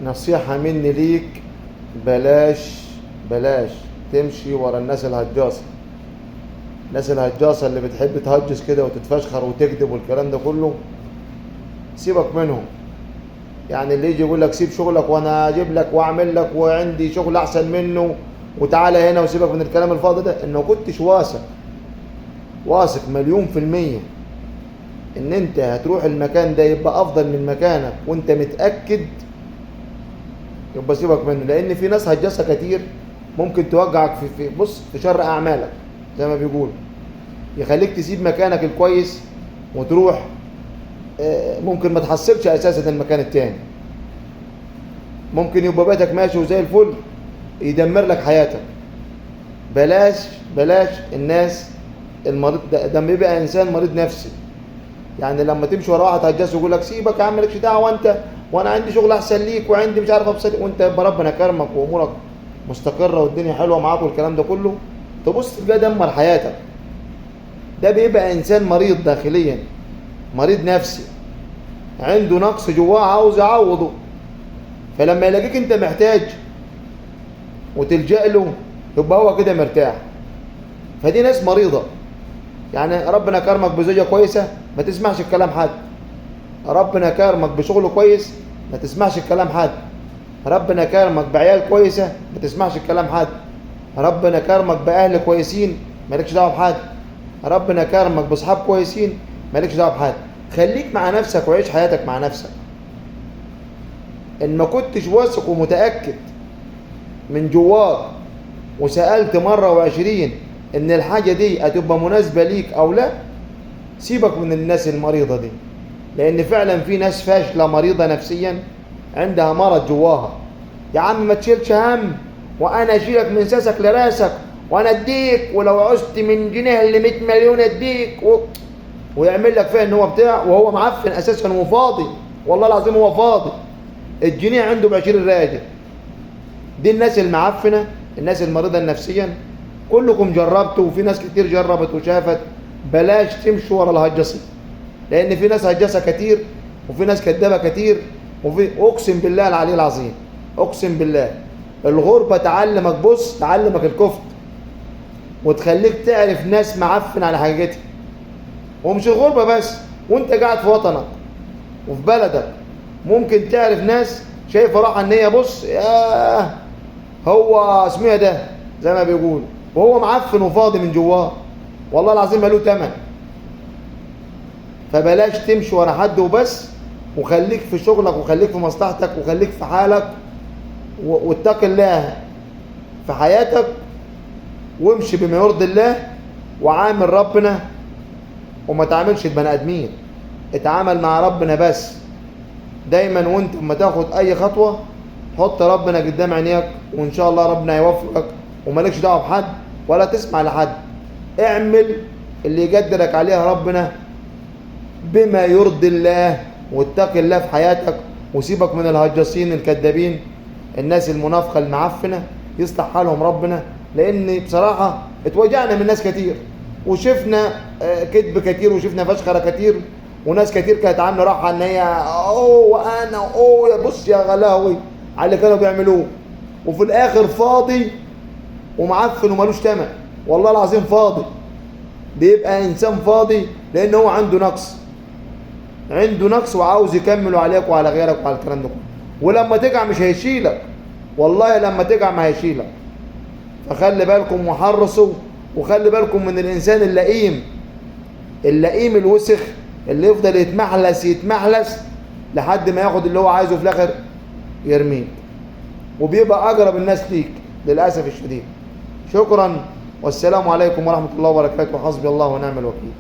نصيحة مني ليك، بلاش تمشي ورا الناس الهجاصة. الناس الهجاصة اللي بتحب تهجس كده وتتفشخر وتكذب والكلام ده كله، سيبك منهم. يعني اللي يجي يقول لك سيب شغلك وانا اجيب لك واعمل لك وعندي شغل احسن منه وتعالى هنا وسيبك من الكلام الفاضي ده، انه كنتش واثق مليون في المية ان انت هتروح المكان ده يبقى افضل من مكانك وانت متأكد، يبقى سيبك منه. لان في ناس هجاسة كتير ممكن توجعك في شر اعمالك زي ما بيقول، يخليك تسيب مكانك الكويس وتروح ممكن ما تحصلش اساسا المكان التاني. ممكن يبقى بيتك ماشي وزي الفل يدمر لك حياتك. بلاش الناس المريض ده بيبقى انسان مريض نفسي. يعني لما تمشي ورا واحد هجاس ويقول لك سيبك يا عم مالكش دعوه انت وانا عندي شغل احسن ليك وعندي مش عارف ابسط، وانت يبقى ربنا كرمك وامورك مستقره والدنيا حلوه معاك والكلام ده كله، تبص تلاقيه دمر حياتك. ده بيبقى انسان مريض داخليا، مريض نفسي، عنده نقص جواه عاوز يعوضه. فلما يلاقيك انت محتاج وتلجأ له يبقى هو كده مرتاح. فدي ناس مريضة. يعني ربنا كرمك بزوجة كويسة ما تسمعش الكلام حد، ربنا كرمك بشغل كويس ما تسمعش الكلام حد، ربنا كرمك بعيال كويسة ما تسمعش الكلام حد، ربنا كرمك بأهل كويسين مالكش دعوة بحد، ربنا كرمك بأصحاب كويسين مالكش دعوة بحد. خليك مع نفسك وعيش حياتك مع نفسك. ان ما كنتش واثق ومتأكد من جواك وسألت مرة و20 ان الحاجة دي هتبقى مناسبة ليك او لا، سيبك من الناس المريضة دي. لان فعلا في ناس فاشلة مريضة نفسيا عندها مرض جواها. يا عم ما تشيلش هم وانا اشيلك من ساسك لراسك وانا اديك ولو عزت من جنيه ل100 مليون اديك ويعمل لك فيها ان هو بتاع وهو معفن اساسا وفاضي. والله العظيم هو فاضي، الجنيه عنده ب20 راجل. دي الناس المعفنة، الناس المريضة نفسيا. كلكم جربتوا وفي ناس كتير جربت وشافت. بلاش تمشوا ورا الهجاسين، لان في ناس هجاسة كتير وفي ناس كدابة كتير اقسم بالله العلي العظيم، اقسم بالله الغربة تعلمك، بص تعلمك الكفر وتخليك تعرف ناس معفن على حاجتها. ومش الغربة بس، وانت قاعد في وطنك وفي بلدك ممكن تعرف ناس شايفه راحه ان هي بص ياه هو اسمها ده زي ما بيقول، وهو معفن وفاضي من جواه. والله العظيم ماله تمن. فبلاش تمشي ورا حد وبس، وخليك في شغلك وخليك في مصلحتك وخليك في حالك واتق الله في حياتك وامشي بما يرضي الله وعامل ربنا وما تعاملش البني ادمين. اتعامل مع ربنا بس دايما. وانت لما تاخد اي خطوه حط ربنا قدام عينيك وان شاء الله ربنا يوفقك ومالكش دعوه بحد ولا تسمع لحد. اعمل اللي يقدرك عليها ربنا بما يرضي الله واتق الله في حياتك وسيبك من الهجاصين الكذابين، الناس المنافقه المعفنه يصلح حالهم ربنا. لان بصراحه اتوجعنا من ناس كتير وشفنا كذب كتير وشفنا فشخره كتير وناس كتير كانت عامله راحه ان هي وانا يا بص يا غلاوي على اللي كانوا بيعملوه، وفي الاخر فاضي ومعفن ومالوش تمن. والله العظيم فاضي. بيبقى انسان فاضي لان هو عنده نقص وعاوز يكمله عليك وعلى غيرك وعلى الكلام ده كله. ولما تقع مش هيشيلك، والله لما تقع ما هيشيلك. فخلي بالكم وحرصوا، وخلي بالكم من الانسان اللئيم الوسخ اللي يفضل يتمحلس لحد ما ياخد اللي هو عايزه في الاخر يرميه، وبيبقى اقرب الناس ليك للاسف الشديد. شكرا والسلام عليكم ورحمه الله وبركاته. حسبي الله ونعم الوكيل.